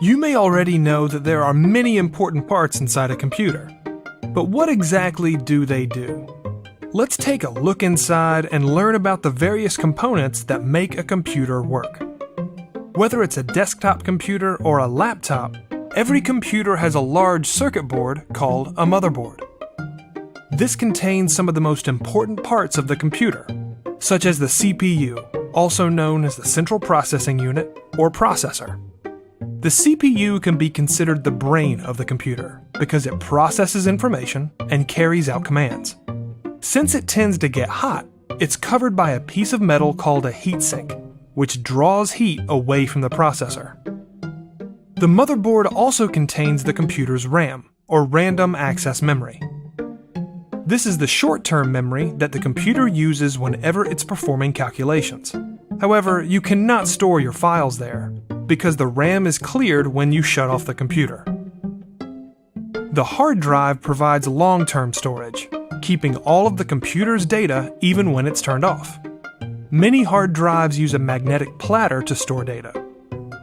You may already know that there are many important parts inside a computer, but what exactly do they do? Let's take a look inside and learn about the various components that make a computer work. Whether it's a desktop computer or a laptop, every computer has a large circuit board called a motherboard. This contains some of the most important parts of the computer, such as the CPU, also known as the Central Processing Unit or processor. The CPU can be considered the brain of the computer because it processes information and carries out commands. Since it tends to get hot, it's covered by a piece of metal called a heatsink, which draws heat away from the processor. The motherboard also contains the computer's RAM, or random access memory. This is the short-term memory that the computer uses whenever it's performing calculations. However, you cannot store your files there, because the RAM is cleared when you shut off the computer. The hard drive provides long-term storage, keeping all of the computer's data even when it's turned off. Many hard drives use a magnetic platter to store data,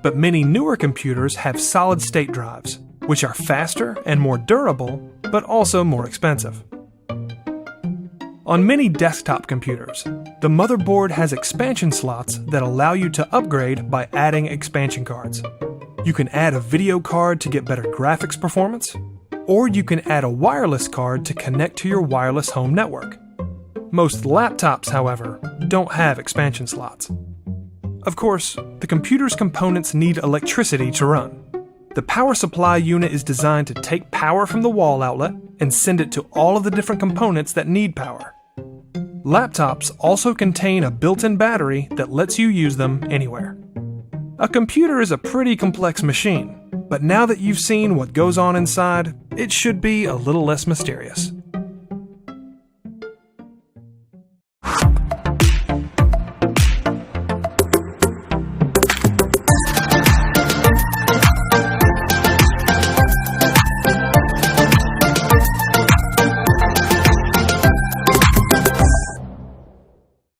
but many newer computers have solid-state drives, which are faster and more durable, but also more expensive. On many desktop computers, the motherboard has expansion slots that allow you to upgrade by adding expansion cards. You can add a video card to get better graphics performance, or you can add a wireless card to connect to your wireless home network. Most laptops, however, don't have expansion slots. Of course, the computer's components need electricity to run. The power supply unit is designed to take power from the wall outlet and send it to all of the different components that need power. Laptops also contain a built-in battery that lets you use them anywhere. A computer is a pretty complex machine, but now that you've seen what goes on inside, it should be a little less mysterious.